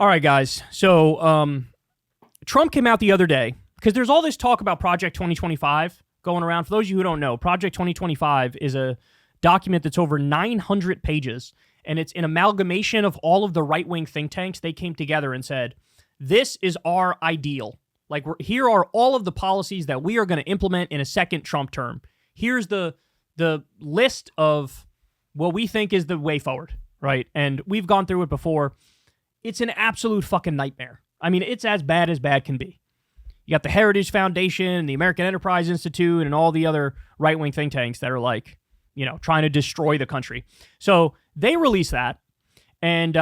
All right, guys. So Trump came out the other day because there's all this talk about Project 2025 going around. For those of you who don't know, Project 2025 is a document that's over 900 pages, and it's an amalgamation of all of the right-wing think tanks. They came together and said, this is our ideal. Like, here are all of the policies that we are going to implement in a second Trump term. Here's the list of what we think is the way forward, right? And we've gone through it before. It's an absolute fucking nightmare. I mean, it's as bad can be. You got the Heritage Foundation, the American Enterprise Institute, and all the other right-wing think tanks that are like, you know, trying to destroy the country. So they released that, and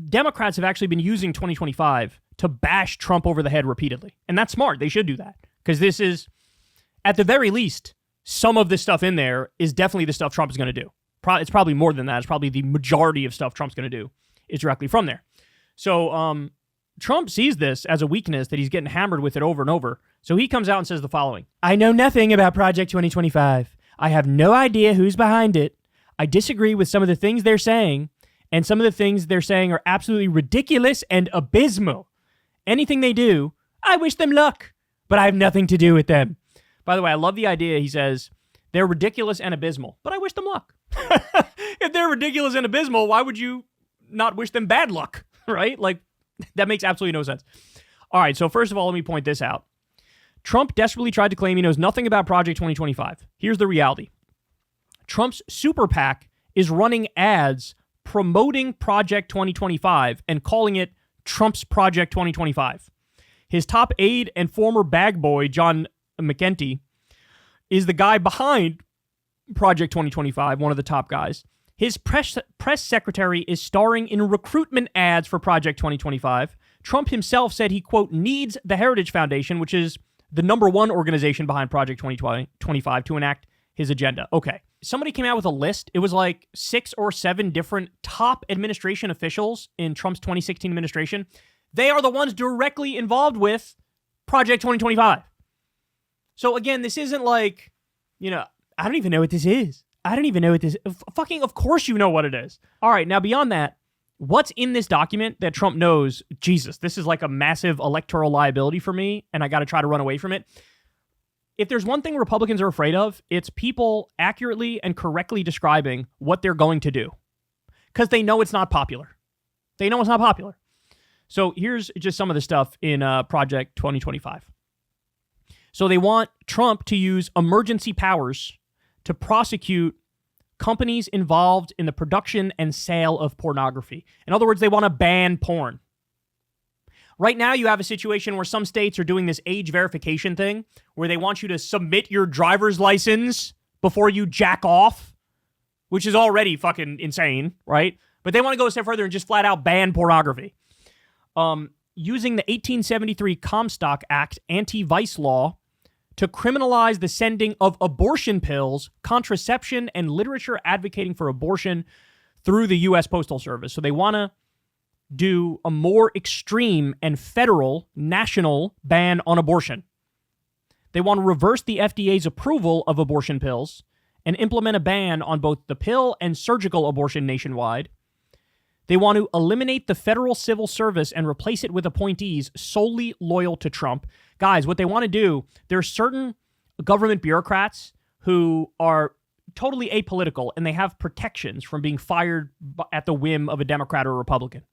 Democrats have actually been using 2025 to bash Trump over the head repeatedly. And that's smart. They should do that. Because this is, at the very least, some of this stuff in there is definitely the stuff Trump is going to do. It's probably more than that. It's probably the majority of stuff Trump's going to do is directly from there. So Trump sees this as a weakness that he's getting hammered with it over and over. So he comes out and says the following: I know nothing about Project 2025. I have no idea who's behind it. I disagree with some of the things they're saying, and some of the things they're saying are absolutely ridiculous and abysmal. Anything they do, I wish them luck, but I have nothing to do with them. By the way, I love the idea. He says, they're ridiculous and abysmal, but I wish them luck. If they're ridiculous and abysmal, why would you not wish them bad luck, right? Like, that makes absolutely no sense. All right, so first of all, let me point this out. Trump desperately tried to claim he knows nothing about Project 2025. Here's the reality. Trump's super PAC is running ads promoting Project 2025 and calling it Trump's Project 2025. His top aide and former bag boy, John McEntee, is the guy behind Project 2025, one of the top guys. His press secretary is starring in recruitment ads for Project 2025. Trump himself said he, quote, needs the Heritage Foundation, which is the number one organization behind Project 2025, to enact his agenda. Okay. Somebody came out with a list. It was like 6 or 7 different top administration officials in Trump's 2016 administration. They are the ones directly involved with Project 2025. So again, this isn't like, you know, I don't even know what this is. I don't even know what this is. Fucking, of course you know what it is. All right, now beyond that, what's in this document that Trump knows, Jesus, this is like a massive electoral liability for me, and I got to try to run away from it. If there's one thing Republicans are afraid of, it's people accurately and correctly describing what they're going to do. Because they know it's not popular. They know it's not popular. So here's just some of the stuff in Project 2025. So they want Trump to use emergency powers to prosecute companies involved in the production and sale of pornography. In other words, they want to ban porn. Right now, you have a situation where some states are doing this age verification thing where they want you to submit your driver's license before you jack off, which is already fucking insane, right? But they want to go a step further and just flat out ban pornography. Using the 1873 Comstock Act anti-vice law to criminalize the sending of abortion pills, contraception, and literature advocating for abortion through the U.S. Postal Service. So they want to do a more extreme and federal national ban on abortion. They want to reverse the FDA's approval of abortion pills and implement a ban on both the pill and surgical abortion nationwide. They want to eliminate the federal civil service and replace it with appointees solely loyal to Trump. Guys, what they want to do, there are certain government bureaucrats who are totally apolitical and they have protections from being fired at the whim of a Democrat or a Republican.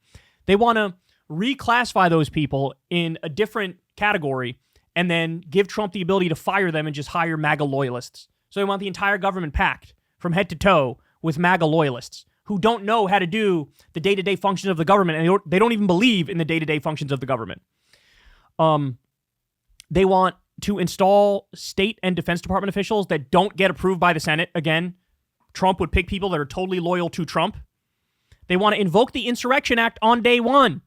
They want to reclassify those people in a different category and then give Trump the ability to fire them and just hire MAGA loyalists. So they want the entire government packed from head to toe with MAGA loyalists who don't know how to do the day-to-day functions of the government, and they don't even believe in the day-to-day functions of the government. They want to install state and Defense Department officials that don't get approved by the Senate. Again, Trump would pick people that are totally loyal to Trump. They want to invoke the Insurrection Act on day one,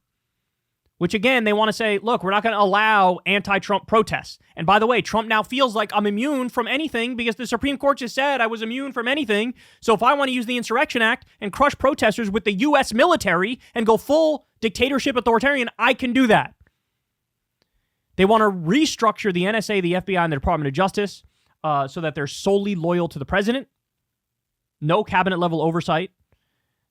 which again, they want to say, look, we're not going to allow anti-Trump protests. And by the way, Trump now feels like I'm immune from anything because the Supreme Court just said I was immune from anything. So if I want to use the Insurrection Act and crush protesters with the U.S. military and go full dictatorship authoritarian, I can do that. They want to restructure the NSA, the FBI, and the Department of Justice so that they're solely loyal to the president. No cabinet-level oversight.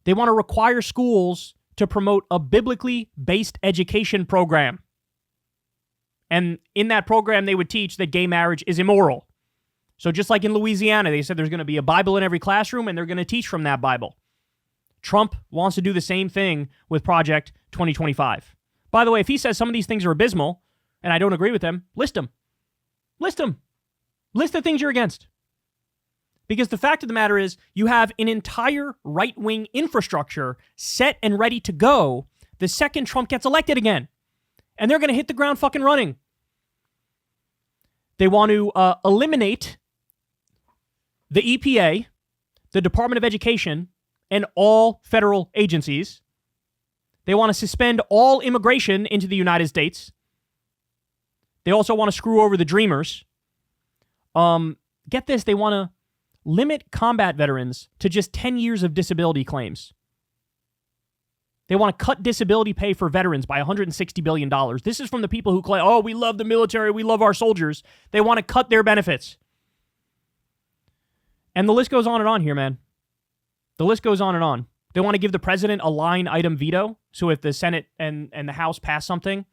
They want to require schools to promote a biblically based education program. And in that program, they would teach that gay marriage is immoral. So just like in Louisiana, they said there's going to be a Bible in every classroom and they're going to teach from that Bible. Trump wants to do the same thing with Project 2025. By the way, if he says some of these things are abysmal and I don't agree with them, list them. List them. List the things you're against. Because the fact of the matter is, you have an entire right-wing infrastructure set and ready to go the second Trump gets elected again. And they're going to hit the ground fucking running. They want to eliminate the EPA, the Department of Education, and all federal agencies. They want to suspend all immigration into the United States. They also want to screw over the Dreamers. Get this, they want to limit combat veterans to just 10 years of disability claims. They want to cut disability pay for veterans by $160 billion. This is from the people who claim, oh, we love the military, we love our soldiers. They want to cut their benefits. And the list goes on and on here, man. The list goes on and on. They want to give the president a line item veto. So if the Senate and the House pass something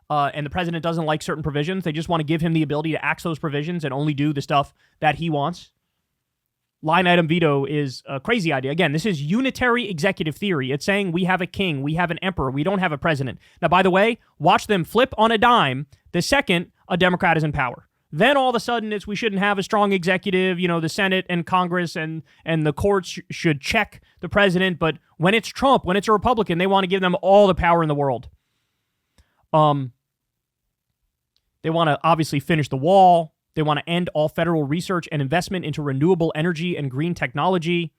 and the president doesn't like certain provisions, they just want to give him the ability to axe those provisions and only do the stuff that he wants. Line item veto is a crazy idea. Again, this is unitary executive theory. It's saying we have a king, we have an emperor, we don't have a president. Now, by the way, watch them flip on a dime the second a Democrat is in power. Then all of a sudden it's we shouldn't have a strong executive, you know, the Senate and Congress and the courts should check the president. But when it's Trump, when it's a Republican, they want to give them all the power in the world. They want to obviously finish the wall. They want to end all federal research and investment into renewable energy and green technology.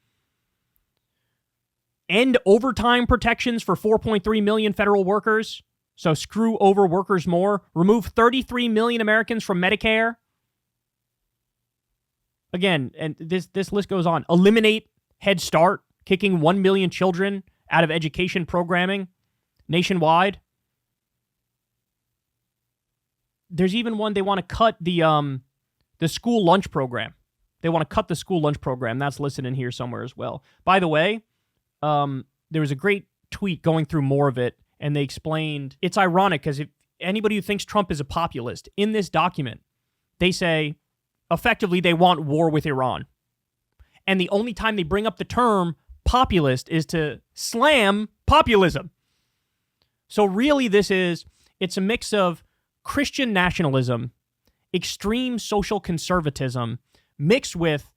End overtime protections for 4.3 million federal workers. So screw over workers more. Remove 33 million Americans from Medicare. Again, and this list goes on. Eliminate Head Start, kicking 1 million children out of education programming nationwide. There's even one, they want to cut the school lunch program. They want to cut the school lunch program. That's listed in here somewhere as well. By the way, there was a great tweet going through more of it, and they explained, it's ironic because if anybody who thinks Trump is a populist, in this document, they say, effectively, they want war with Iran. And the only time they bring up the term populist is to slam populism. So really it's a mix of Christian nationalism, extreme social conservatism, mixed with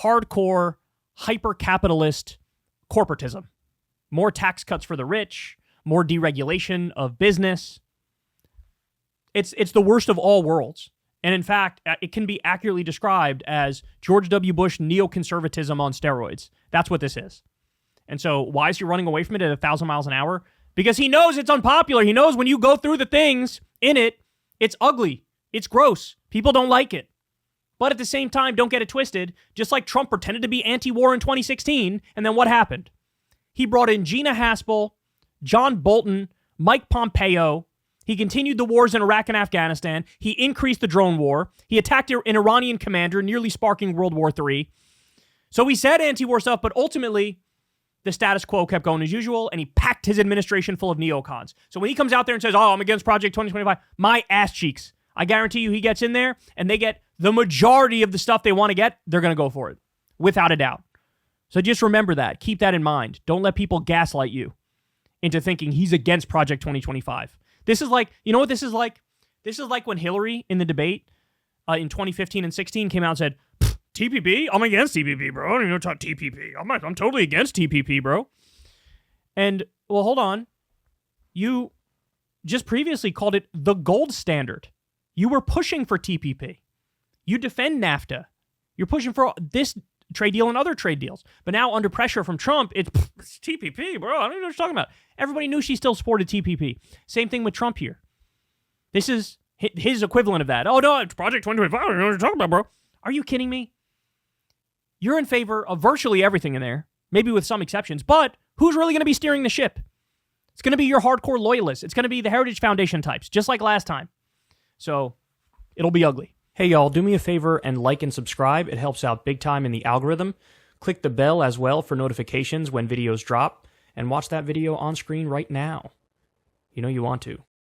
hardcore, hyper-capitalist corporatism. More tax cuts for the rich, more deregulation of business. It's the worst of all worlds. And in fact, it can be accurately described as George W. Bush neoconservatism on steroids. That's what this is. And so why is he running away from it at 1,000 miles an hour? Because he knows it's unpopular. He knows when you go through the things in it, it's ugly. It's gross. People don't like it. But at the same time, don't get it twisted. Just like Trump pretended to be anti-war in 2016, and then what happened? He brought in Gina Haspel, John Bolton, Mike Pompeo. He continued the wars in Iraq and Afghanistan. He increased the drone war. He attacked an Iranian commander, nearly sparking World War III. So he said anti-war stuff, but ultimately, the status quo kept going as usual, and he packed his administration full of neocons. So when he comes out there and says, oh, I'm against Project 2025, my ass cheeks. I guarantee you he gets in there, and they get the majority of the stuff they want to get, they're going to go for it, without a doubt. So just remember that. Keep that in mind. Don't let people gaslight you into thinking he's against Project 2025. This is like, you know what this is like? This is like when Hillary, in the debate in 2015 and 16, came out and said, TPP? I'm against TPP, bro. I don't even know about TPP. I'm totally against TPP, bro. And, well, hold on. You just previously called it the gold standard. You were pushing for TPP. You defend NAFTA. You're pushing for this trade deal and other trade deals. But now, under pressure from Trump, it's TPP, bro. I don't even know what you're talking about. Everybody knew she still supported TPP. Same thing with Trump here. This is his equivalent of that. Oh, no, it's Project 2025. I don't know what you're talking about, bro. Are you kidding me? You're in favor of virtually everything in there, maybe with some exceptions, but who's really going to be steering the ship? It's going to be your hardcore loyalists. It's going to be the Heritage Foundation types, just like last time. So it'll be ugly. Hey, y'all, do me a favor and like and subscribe. It helps out big time in the algorithm. Click the bell as well for notifications when videos drop. and watch that video on screen right now. You know you want to.